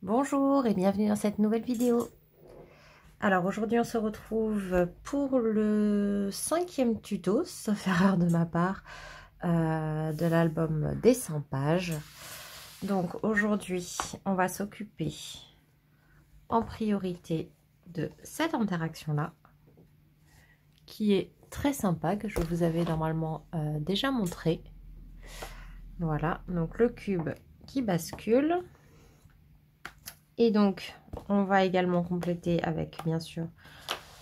Bonjour et bienvenue dans cette nouvelle vidéo. Alors aujourd'hui on se retrouve pour le 5e tuto, sauf erreur de ma part, de l'album des 100 pages. Donc aujourd'hui on va s'occuper en priorité de cette interaction là, qui est très sympa, que je vous avais normalement déjà montré. Voilà, donc le cube qui bascule. Et donc, on va également compléter avec, bien sûr,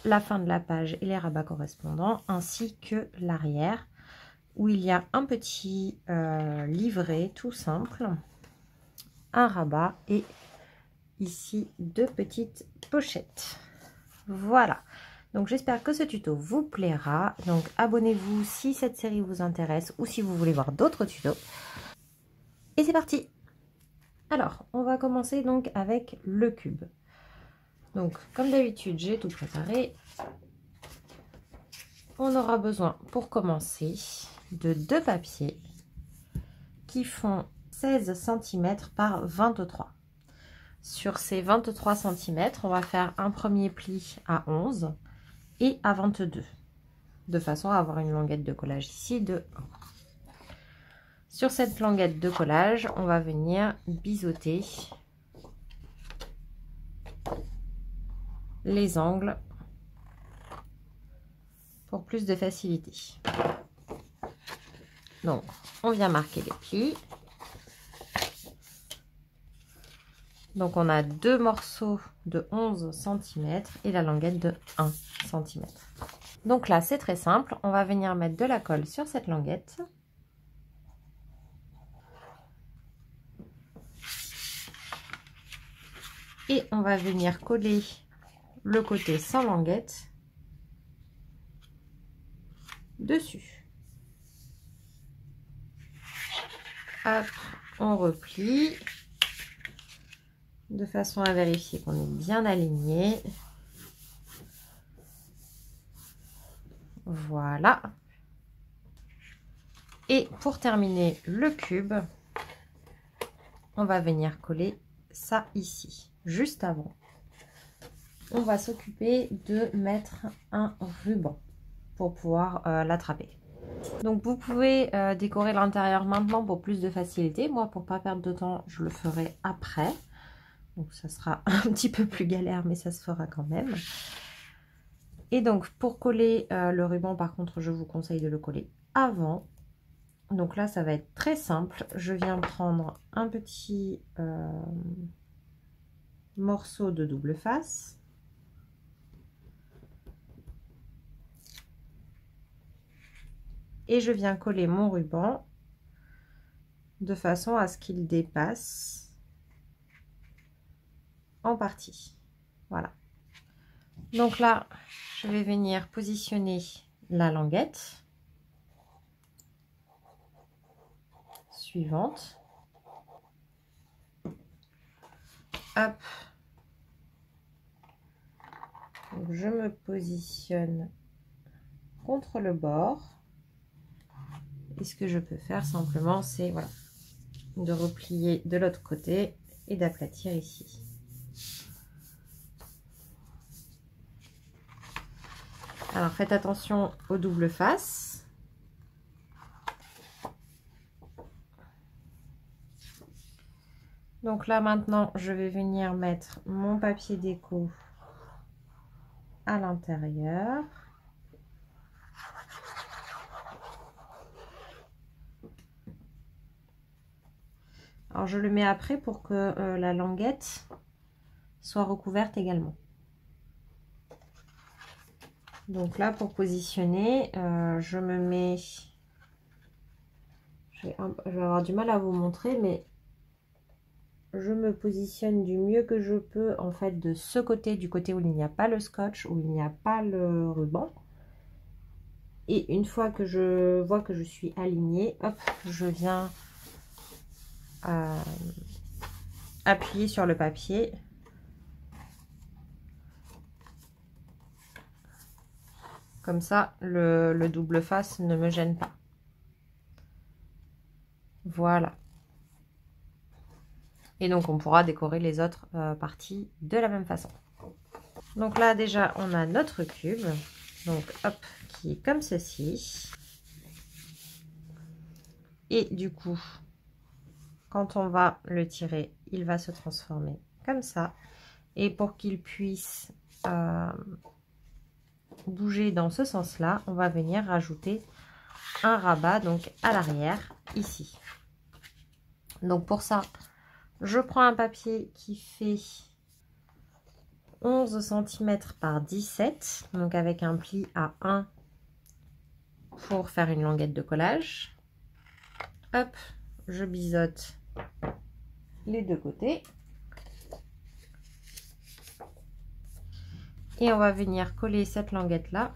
la fin de la page et les rabats correspondants, ainsi que l'arrière, où il y a un petit livret tout simple, un rabat et ici 2 petites pochettes. Voilà. Donc, j'espère que ce tuto vous plaira. Donc, abonnez-vous si cette série vous intéresse ou si vous voulez voir d'autres tutos. Et c'est parti! Alors, on va commencer donc avec le cube. Donc, comme d'habitude, j'ai tout préparé. On aura besoin, pour commencer, de 2 papiers qui font 16 cm par 23. Sur ces 23 cm, on va faire un premier pli à 11 et à 22, de façon à avoir une languette de collage ici de 1. Sur cette languette de collage, on va venir biseauter les angles pour plus de facilité. Donc, on vient marquer les plis. Donc, on a 2 morceaux de 11 cm et la languette de 1 cm. Donc là, c'est très simple. On va venir mettre de la colle sur cette languette. Et on va venir coller le côté sans languette dessus. Hop, on replie de façon à vérifier qu'on est bien aligné. Voilà. Et pour terminer le cube, on va venir coller ça ici, juste avant. On va s'occuper de mettre un ruban pour pouvoir l'attraper. Donc vous pouvez décorer l'intérieur maintenant pour plus de facilité. Moi, pour pas perdre de temps, je le ferai après. Donc ça sera un petit peu plus galère, mais ça se fera quand même. Et donc pour coller le ruban, par contre, je vous conseille de le coller avant. Donc là, ça va être très simple. Je viens prendre un petit morceau de double face. Et je viens coller mon ruban de façon à ce qu'il dépasse en partie. Voilà. Donc là, je vais venir positionner la languette suivante. Hop. Donc je me positionne contre le bord. Et ce que je peux faire simplement, c'est voilà, de replier de l'autre côté et d'aplatir ici. Alors faites attention aux doubles faces. Donc là maintenant, je vais venir mettre mon papier déco à l'intérieur. Alors je le mets après pour que la languette soit recouverte également. Donc là, pour positionner, je me mets... Je vais avoir du mal à vous montrer, mais je me positionne du mieux que je peux, en fait, de ce côté, du côté où il n'y a pas le scotch, où il n'y a pas le ruban. Et une fois que je vois que je suis alignée, hop, je viens appuyer sur le papier. Comme ça, le double face ne me gêne pas. Voilà. Et donc on pourra décorer les autres parties de la même façon. Donc là déjà on a notre cube, donc hop, qui est comme ceci. Et du coup, quand on va le tirer, il va se transformer comme ça. Et pour qu'il puisse bouger dans ce sens-là, on va venir rajouter un rabat donc à l'arrière ici. Donc pour ça, je prends un papier qui fait 11 cm par 17, donc avec un pli à 1 pour faire une languette de collage. Hop, je biseaute les deux côtés. Et on va venir coller cette languette là.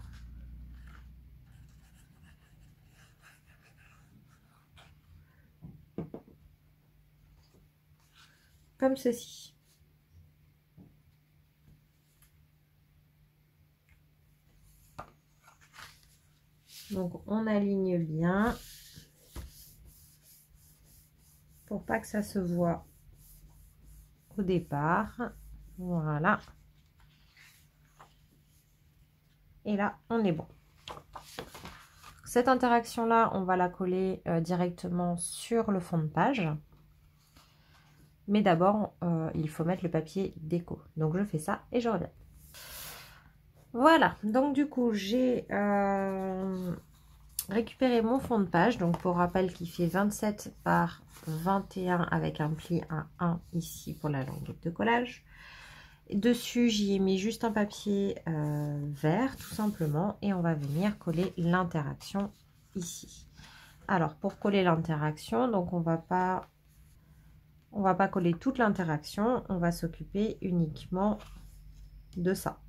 Comme ceci. Donc on aligne bien pour pas que ça se voit au départ. Voilà. Et là, on est bon. Cette interaction-là, on va la coller directement sur le fond de page. Mais d'abord, il faut mettre le papier déco. Donc je fais ça et je reviens. Voilà, donc du coup, j'ai récupéré mon fond de page. Donc pour rappel, qui fait 27 par 21 avec un pli à 1 ici pour la languette de collage. Dessus, j'y ai mis juste un papier vert, tout simplement. Et on va venir coller l'interaction ici. Alors, pour coller l'interaction, donc on va pas coller toute l'interaction. On va s'occuper uniquement de ça.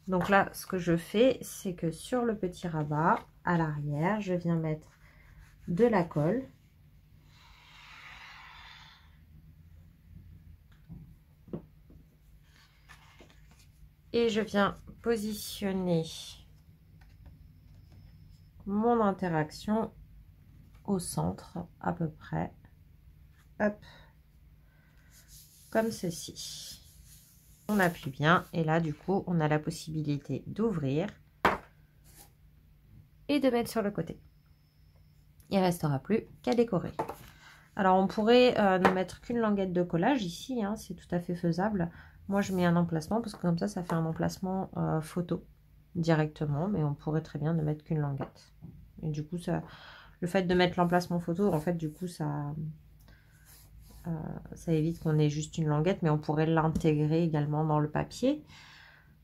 Donc là, ce que je fais, c'est que sur le petit rabat, à l'arrière, je viens mettre de la colle. Et je viens positionner mon interaction au centre, à peu près. Hop. Comme ceci. On appuie bien et là, du coup, on a la possibilité d'ouvrir et de mettre sur le côté. Il ne restera plus qu'à décorer. Alors, on pourrait ne mettre qu'une languette de collage ici, hein, c'est tout à fait faisable. Moi, je mets un emplacement parce que comme ça fait un emplacement photo directement, mais on pourrait très bien ne mettre qu'une languette. Et du coup, le fait de mettre l'emplacement photo, en fait, du coup, ça évite qu'on ait juste une languette, mais on pourrait l'intégrer également dans le papier,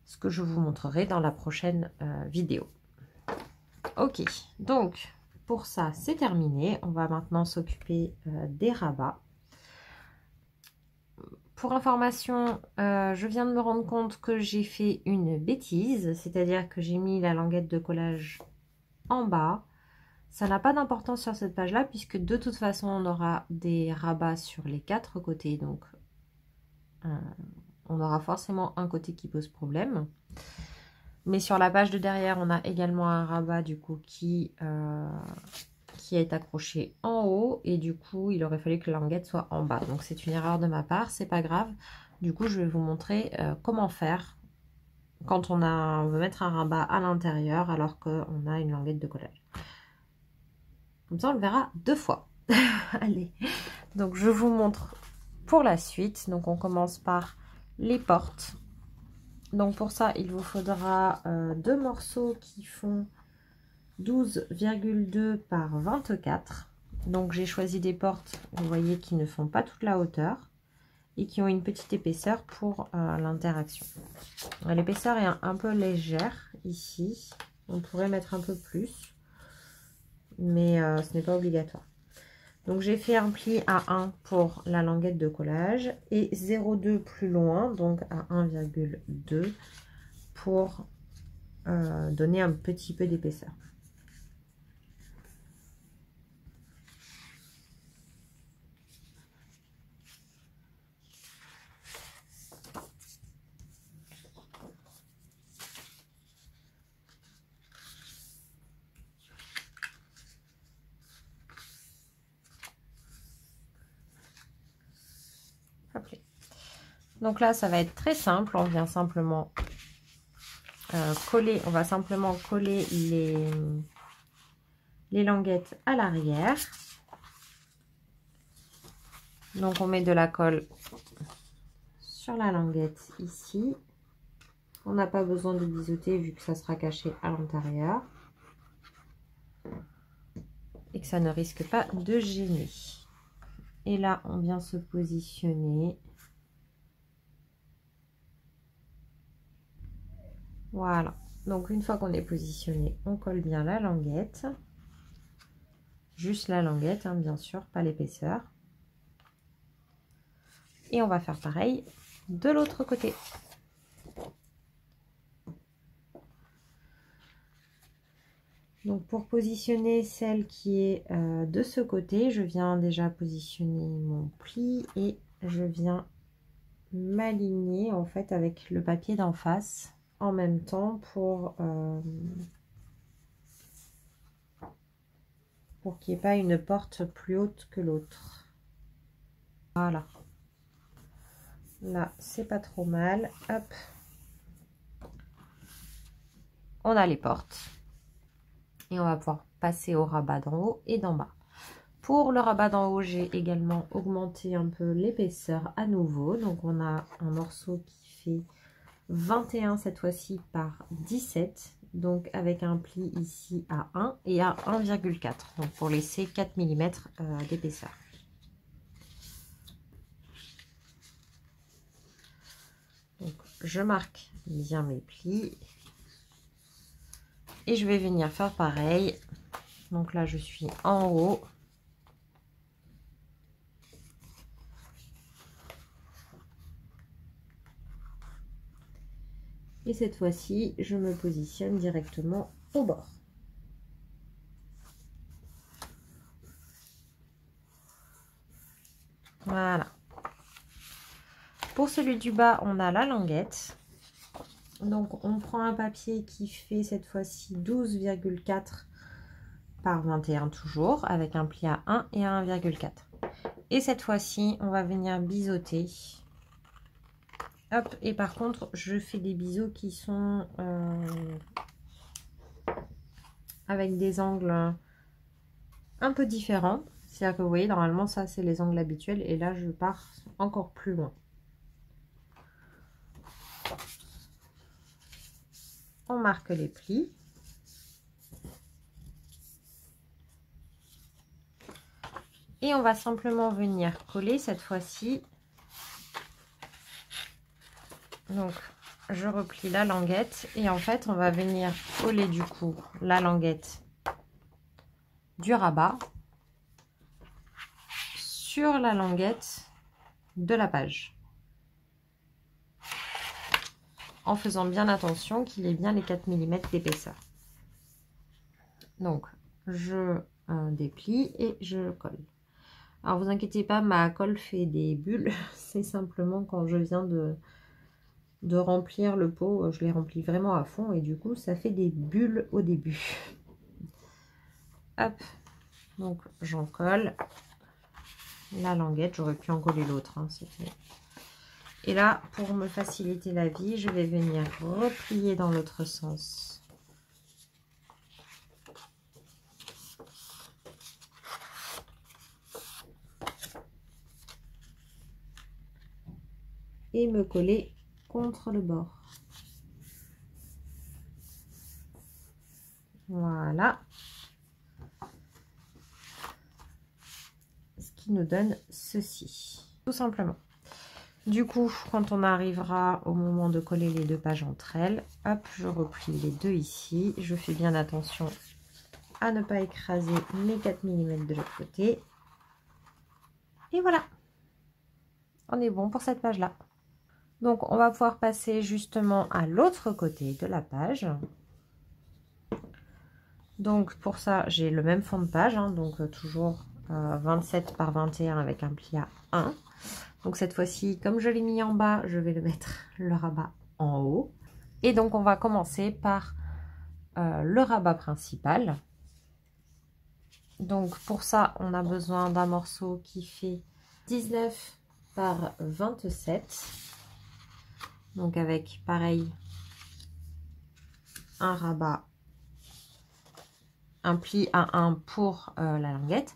ce que je vous montrerai dans la prochaine vidéo. Ok, donc pour ça c'est terminé. On va maintenant s'occuper des rabats. Pour information, je viens de me rendre compte que j'ai fait une bêtise, c'est-à-dire que j'ai mis la languette de collage en bas. Ça n'a pas d'importance sur cette page-là, puisque de toute façon, on aura des rabats sur les 4 côtés. Donc, on aura forcément un côté qui pose problème. Mais sur la page de derrière, on a également un rabat, du coup, qui est accroché en haut. Et du coup, il aurait fallu que la languette soit en bas. Donc, c'est une erreur de ma part. C'est pas grave. Du coup, je vais vous montrer comment faire quand on veut mettre un rabat à l'intérieur alors qu'on a une languette de collage. Comme ça, on le verra 2 fois. Allez, donc je vous montre pour la suite. Donc, on commence par les portes. Donc, pour ça, il vous faudra 2 morceaux qui font 12,2 par 24. Donc, j'ai choisi des portes, vous voyez, qui ne font pas toute la hauteur et qui ont une petite épaisseur pour l'interaction. L'épaisseur est un peu légère ici. On pourrait mettre un peu plus, mais ce n'est pas obligatoire. Donc j'ai fait un pli à 1 pour la languette de collage et 0,2 plus loin, donc à 1,2 pour donner un petit peu d'épaisseur. Hop là. Donc là, ça va être très simple. On vient simplement coller, on va simplement coller les languettes à l'arrière. Donc on met de la colle sur la languette ici. On n'a pas besoin de biseauter vu que ça sera caché à l'intérieur. Et que ça ne risque pas de gêner. Et là, on vient se positionner. Voilà. Donc une fois qu'on est positionné, on colle bien la languette. Juste la languette, hein, bien sûr, pas l'épaisseur. Et on va faire pareil de l'autre côté. Donc pour positionner celle qui est de ce côté, je viens déjà positionner mon pli et je viens m'aligner en fait avec le papier d'en face en même temps pour qu'il n'y ait pas une porte plus haute que l'autre. Voilà. Là, c'est pas trop mal. Hop. On a les portes. Et on va pouvoir passer au rabat d'en haut et d'en bas. Pour le rabat d'en haut, j'ai également augmenté un peu l'épaisseur à nouveau. Donc on a un morceau qui fait 21 cette fois-ci par 17. Donc avec un pli ici à 1 et à 1,4. Donc pour laisser 4 mm d'épaisseur. Donc je marque bien mes plis. Et je vais venir faire pareil. Donc là, je suis en haut. Et cette fois-ci, je me positionne directement au bord. Voilà. Pour celui du bas, on a la languette. Donc, on prend un papier qui fait cette fois-ci 12,4 par 21 toujours, avec un pli à 1 et à 1,4. Et cette fois-ci, on va venir biseauter. Hop, et par contre, je fais des biseaux qui sont avec des angles un peu différents. C'est-à-dire que vous voyez, normalement, ça, c'est les angles habituels. Et là, je pars encore plus loin. On marque les plis. Et on va simplement venir coller cette fois-ci. Donc, je replie la languette. Et en fait, on va venir coller du coup la languette du rabat sur la languette de la page. En faisant bien attention qu'il ait bien les 4 mm d'épaisseur. Donc, je déplie et je colle. Alors, vous inquiétez pas, ma colle fait des bulles. C'est simplement quand je viens de remplir le pot, je l'ai rempli vraiment à fond et du coup, ça fait des bulles au début. Hop, donc j'en colle la languette. J'aurais pu en coller l'autre, hein, et là, pour me faciliter la vie, je vais venir replier dans l'autre sens. Et me coller contre le bord. Voilà. Ce qui nous donne ceci, tout simplement. Du coup, quand on arrivera au moment de coller les deux pages entre elles, hop, je replie les deux ici. Je fais bien attention à ne pas écraser mes 4 mm de l'autre côté. Et voilà, on est bon pour cette page-là. Donc, on va pouvoir passer justement à l'autre côté de la page. Donc, pour ça, j'ai le même fond de page, hein, donc toujours 27 par 21 avec un pli à 1. Donc cette fois-ci, comme je l'ai mis en bas, je vais le mettre le rabat en haut. Et donc on va commencer par le rabat principal. Donc pour ça, on a besoin d'un morceau qui fait 19 par 27. Donc avec pareil un rabat, un pli à 1 pour la languette.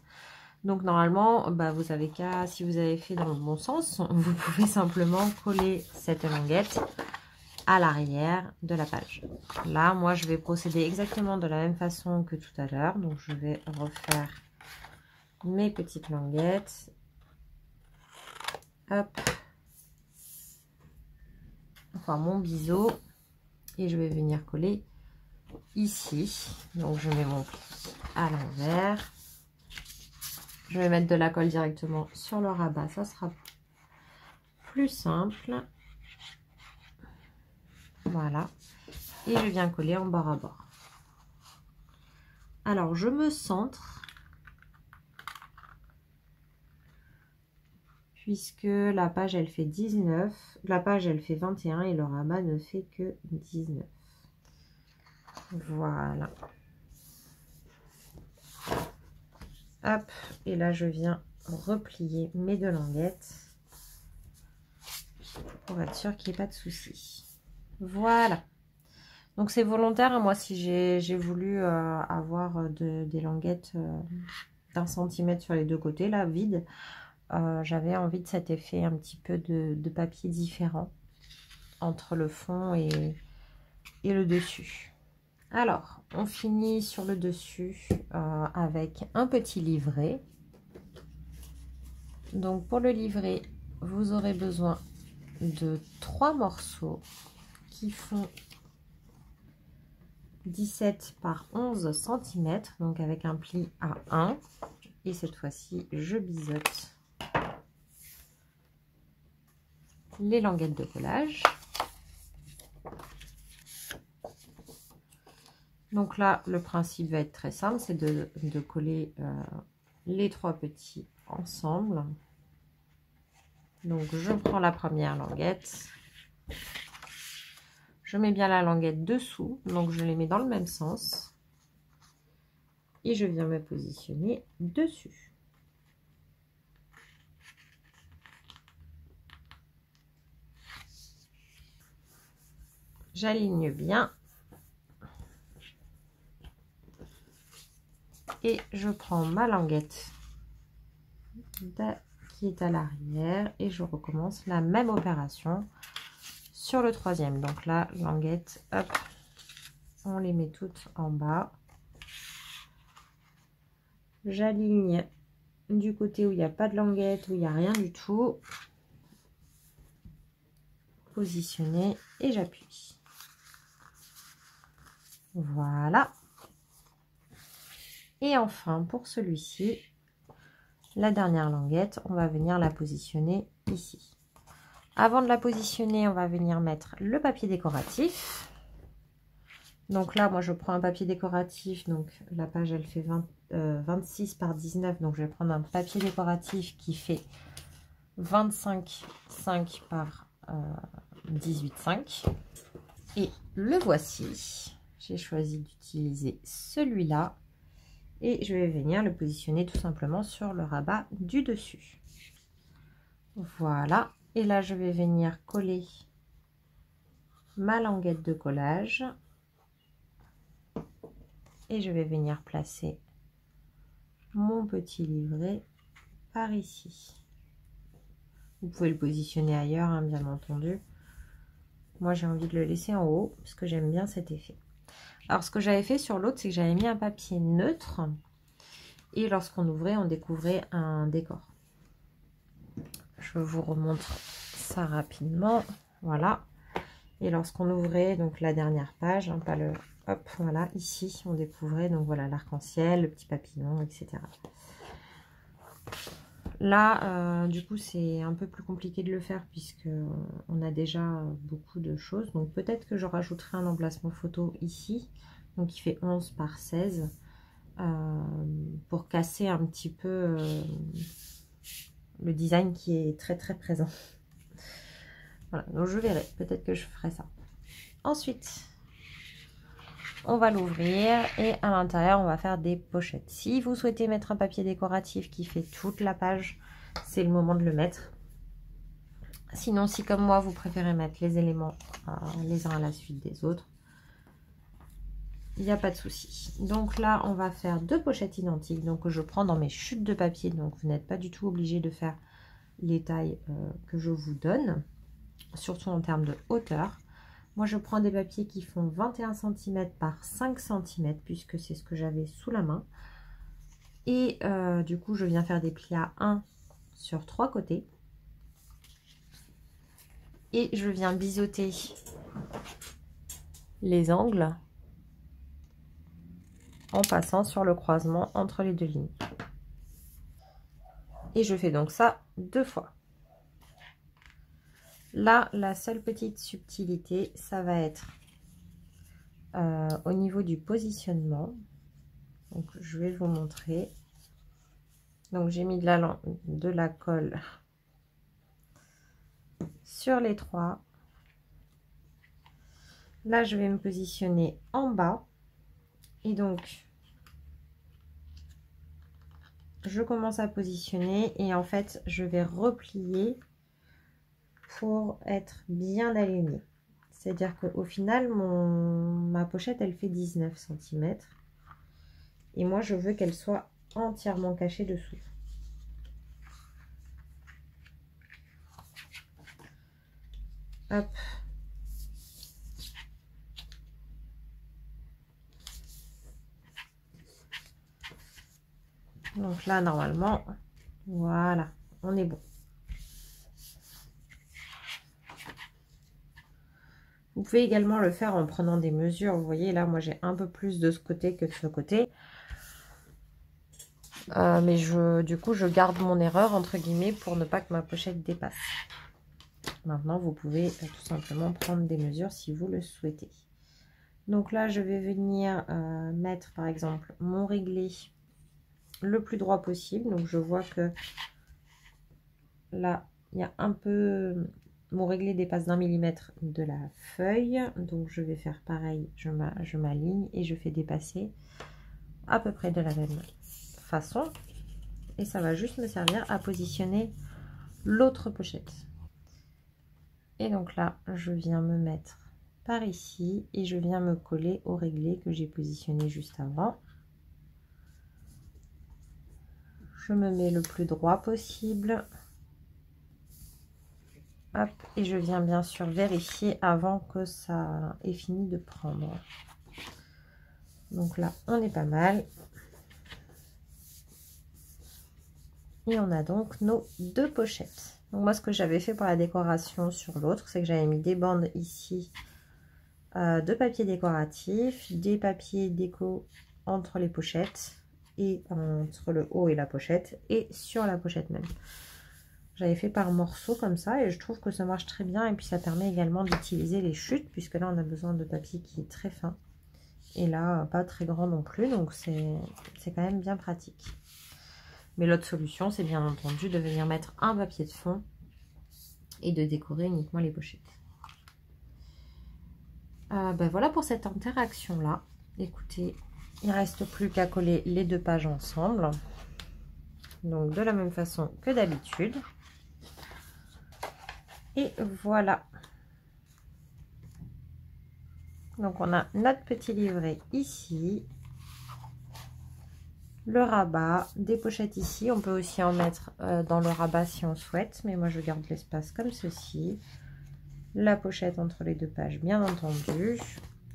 Donc normalement, vous avez qu'à, si vous avez fait dans le bon sens, vous pouvez simplement coller cette languette à l'arrière de la page. Là, moi, je vais procéder exactement de la même façon que tout à l'heure. Donc, je vais refaire mes petites languettes. Hop. Enfin, mon biseau. Et je vais venir coller ici. Donc, je mets mon pli à l'envers. Je vais mettre de la colle directement sur le rabat. Ça sera plus simple. Voilà. Et je viens coller en bord à bord. Alors, je me centre. Puisque la page, elle fait 19. La page, elle fait 21 et le rabat ne fait que 19. Voilà. Hop. Et là, je viens replier mes deux languettes. Pour être sûr qu'il n'y ait pas de souci. Voilà. Donc c'est volontaire. Moi, si j'ai voulu avoir des languettes d'1 centimètre sur les deux côtés, là, vide, j'avais envie de cet effet un petit peu de papier différent entre le fond et le dessus. Alors, on finit sur le dessus avec un petit livret. Donc pour le livret, vous aurez besoin de 3 morceaux qui font 17 par 11 cm, donc avec un pli à 1. Et cette fois-ci, je biseaute les languettes de collage. Donc là, le principe va être très simple, c'est de coller les 3 petits ensemble. Donc je prends la première languette. Je mets bien la languette dessous, donc je les mets dans le même sens. Et je viens me positionner dessus. J'aligne bien. Et je prends ma languette qui est à l'arrière et je recommence la même opération sur le troisième. Donc là, languette, hop, on les met toutes en bas. J'aligne du côté où il n'y a pas de languette, où il n'y a rien du tout. Positionner et j'appuie. Voilà. Et enfin, pour celui-ci, la dernière languette, on va venir la positionner ici. Avant de la positionner, on va venir mettre le papier décoratif. Donc là, moi, je prends un papier décoratif. Donc la page, elle fait 26 par 19. Donc je vais prendre un papier décoratif qui fait 25,5 par 18,5. Et le voici. J'ai choisi d'utiliser celui-là. Et je vais venir le positionner tout simplement sur le rabat du dessus. Voilà. Et là, je vais venir coller ma languette de collage. Et je vais venir placer mon petit livret par ici. Vous pouvez le positionner ailleurs, hein, bien entendu. Moi, j'ai envie de le laisser en haut parce que j'aime bien cet effet. Alors, ce que j'avais fait sur l'autre, c'est que j'avais mis un papier neutre. Et lorsqu'on ouvrait, on découvrait un décor. Je vous remontre ça rapidement. Voilà. Et lorsqu'on ouvrait donc la dernière page, hein, pas le... Hop, voilà, ici, on découvrait donc voilà l'arc-en-ciel, le petit papillon, etc. Là, du coup, c'est un peu plus compliqué de le faire puisque on a déjà beaucoup de choses. Donc peut-être que je rajouterai un emplacement photo ici, donc qui fait 11 par 16, pour casser un petit peu le design qui est très très présent. Voilà, donc je verrai, peut-être que je ferai ça. Ensuite, on va l'ouvrir et à l'intérieur, on va faire des pochettes. Si vous souhaitez mettre un papier décoratif qui fait toute la page, c'est le moment de le mettre. Sinon, si comme moi, vous préférez mettre les éléments les uns à la suite des autres, il n'y a pas de souci. Donc là, on va faire 2 pochettes identiques. Donc je prends dans mes chutes de papier. Donc vous n'êtes pas du tout obligé de faire les tailles que je vous donne, surtout en termes de hauteur. Moi, je prends des papiers qui font 21 cm par 5 cm, puisque c'est ce que j'avais sous la main. Et du coup, je viens faire des plis à 1 sur 3 côtés. Et je viens biseauter les angles en passant sur le croisement entre les 2 lignes. Et je fais donc ça 2 fois. Là, la seule petite subtilité, ça va être au niveau du positionnement. Donc, je vais vous montrer. Donc, j'ai mis de la colle sur les 3. Là, je vais me positionner en bas. Et donc, je commence à positionner et en fait, je vais replier pour être bien alignée. C'est-à-dire qu'au final, ma pochette, elle fait 19 cm. Et moi, je veux qu'elle soit entièrement cachée dessous. Hop. Donc là, normalement, voilà, on est bon. Vous pouvez également le faire en prenant des mesures. Vous voyez, là, moi, j'ai un peu plus de ce côté que de ce côté. Mais du coup, je garde mon erreur, entre guillemets, pour ne pas que ma pochette dépasse. Maintenant, vous pouvez tout simplement prendre des mesures si vous le souhaitez. Donc là, je vais venir mettre, par exemple, mon réglé le plus droit possible. Donc, je vois que là, il y a un peu... Mon réglé dépasse d'1 millimètre de la feuille. Donc, je vais faire pareil. Je m'aligne et je fais dépasser à peu près de la même façon. Et ça va juste me servir à positionner l'autre pochette. Et donc là, je viens me mettre par ici et je viens me coller au réglé que j'ai positionné juste avant. Je me mets le plus droit possible. Hop, et je viens bien sûr vérifier avant que ça ait fini de prendre. Donc là, on est pas mal. Et on a donc nos 2 pochettes. Donc moi, ce que j'avais fait pour la décoration sur l'autre, c'est que j'avais mis des bandes ici de papier décoratif, des papiers déco entre les pochettes et entre le haut et la pochette et sur la pochette même. J'avais fait par morceaux comme ça et je trouve que ça marche très bien et puis ça permet également d'utiliser les chutes puisque là on a besoin de papier qui est très fin et là pas très grand non plus, donc c'est quand même bien pratique. Mais l'autre solution, c'est bien entendu de venir mettre un papier de fond et de décorer uniquement les pochettes. Ben voilà pour cette interaction là. Écoutez, il ne reste plus qu'à coller les 2 pages ensemble, donc de la même façon que d'habitude. Et voilà. Donc on a notre petit livret ici, le rabat, des pochettes ici. On peut aussi en mettre dans le rabat si on souhaite, mais moi je garde l'espace comme ceci. La pochette entre les 2 pages bien entendu.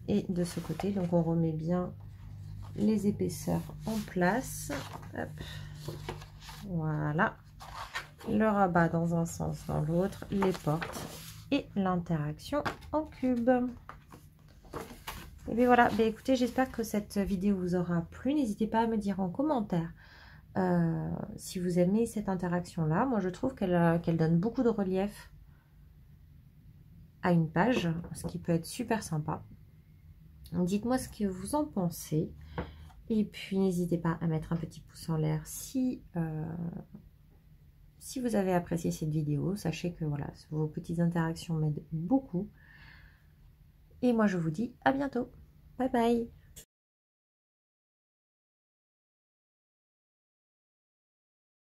Et de ce côté, donc on remet bien les épaisseurs en place. Hop. Voilà. Le rabat dans un sens, dans l'autre, les portes et l'interaction en cube. Et bien voilà, bien écoutez, j'espère que cette vidéo vous aura plu. N'hésitez pas à me dire en commentaire si vous aimez cette interaction-là. Moi, je trouve qu'elle donne beaucoup de relief à une page, ce qui peut être super sympa. Dites-moi ce que vous en pensez. Et puis, n'hésitez pas à mettre un petit pouce en l'air si vous avez apprécié cette vidéo. Sachez que voilà, vos petites interactions m'aident beaucoup. Et moi, je vous dis à bientôt. Bye bye.